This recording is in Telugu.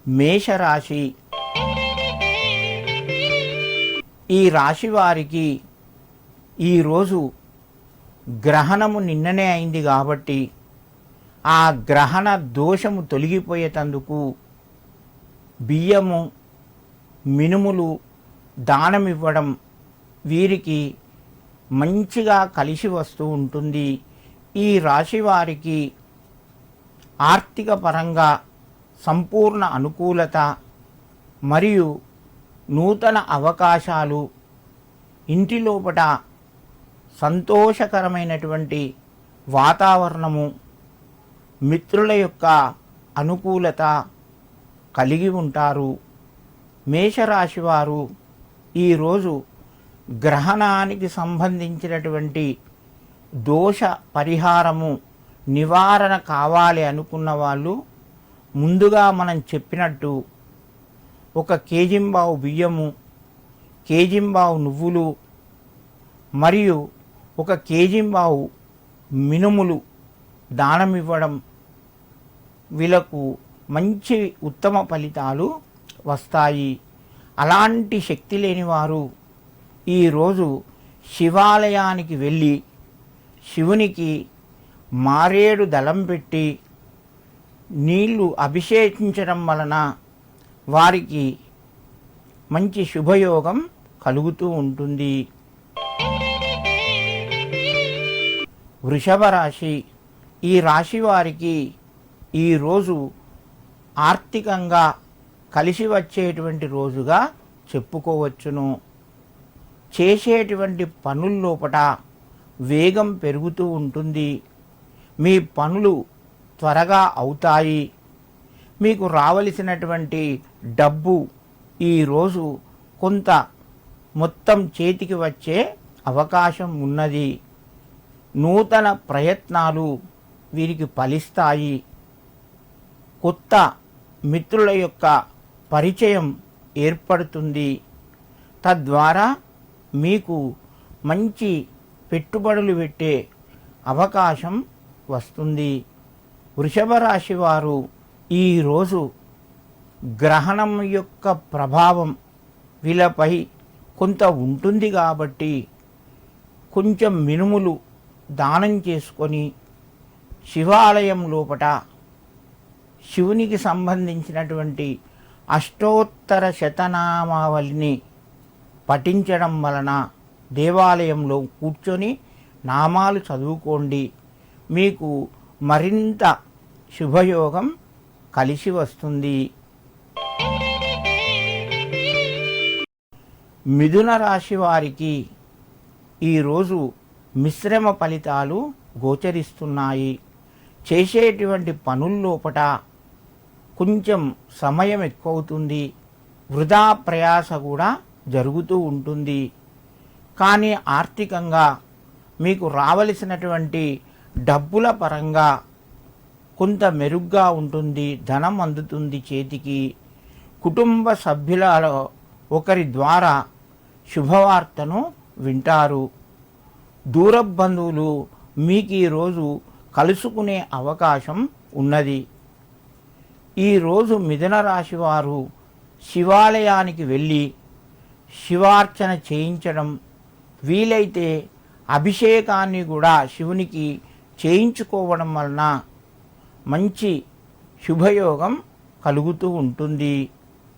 మేషరాశి. ఈ రాశి వారికి ఈరోజు గ్రహణము నిన్ననే అయింది కాబట్టి ఆ గ్రహణ దోషము తొలగిపోయేటందుకు బియ్యము మినుములు దానమివ్వడం వీరికి మంచిగా కలిసి వస్తూ ఉంటుంది. ఈ రాశి వారికి ఆర్థిక పరంగా సంపూర్ణ అనుకూలత మరియు నూతన అవకాశాలు, ఇంటి లోపల సంతోషకరమైనటువంటి వాతావరణము, మిత్రుల యొక్క అనుకూలత కలిగి ఉంటారు. మేషరాశి వారు ఈరోజు గ్రహణానికి సంబంధించినటువంటి దోష పరిహారము నివారణ కావాలి అనుకున్న వాళ్ళు ముందుగా మనం చెప్పినట్టు 1 కేజింబావు బియ్యము, కేజింబావు నువ్వులు మరియు 1 కేజింబావు మినుములు దానమివ్వడం వీళ్ళకు మంచి ఉత్తమ ఫలితాలు వస్తాయి. అలాంటి శక్తి లేని వారు ఈరోజు శివాలయానికి వెళ్ళి శివునికి మారేడు దళం పెట్టి నీళ్లు అభిషేకించడం వలన వారికి మంచి శుభయోగం కలుగుతూ ఉంటుంది. వృషభ రాశి. ఈ రాశి వారికి ఈరోజు ఆర్థికంగా కలిసి వచ్చేటువంటి రోజుగా చెప్పుకోవచ్చును. చేసేటువంటి పనుల్లోపట వేగం పెరుగుతూ ఉంటుంది. మీ పనులు త్వరగా అవుతాయి. మీకు రావలసినటువంటి డబ్బు ఈరోజు కొంత మొత్తం చేతికి వచ్చే అవకాశం ఉన్నది. నూతన ప్రయత్నాలు వీరికి ఫలిస్తాయి. కొత్త మిత్రుల యొక్క పరిచయం ఏర్పడుతుంది. తద్వారా మీకు మంచి పెట్టుబడులు పెట్టే అవకాశం వస్తుంది. వృషభ రాశి వారు ఈరోజు గ్రహణం యొక్క ప్రభావం వీళ్ళపై కొంత ఉంటుంది కాబట్టి కొంచెం మినుములు దానం చేసుకొని శివాలయం లోపట శివునికి సంబంధించినటువంటి అష్టోత్తర శతనామావళిని పఠించడం వలన దేవాలయంలో కూర్చొని నామాలు చదువుకోండి. మీకు మరింత శుభయోగం కలిసి వస్తుంది. మిథున రాశి వారికి ఈరోజు మిశ్రమ ఫలితాలు గోచరిస్తున్నాయి. చేసేటువంటి పనుల్లోపట కొంచెం సమయం ఎక్కువవుతుంది. వృధా ప్రయాస కూడా జరుగుతూ ఉంటుంది. కానీ ఆర్థికంగా మీకు రావలసినటువంటి డబ్బుల పరంగా కొంత మెరుగ్గా ఉంటుంది. ధనం అందుతుంది చేతికి. కుటుంబ సభ్యులలో ఒకరి ద్వారా శుభవార్తను వింటారు. దూర బంధువులు మీకు ఈరోజు కలుసుకునే అవకాశం ఉన్నది. ఈరోజు మిథున రాశి వారు శివాలయానికి వెళ్ళి శివార్చన చేయించడం, వీలైతే అభిషేకాన్ని కూడా శివునికి చేయించుకోవడం వలన మంచి శుభయోగం కలుగుతూ ఉంటుంది.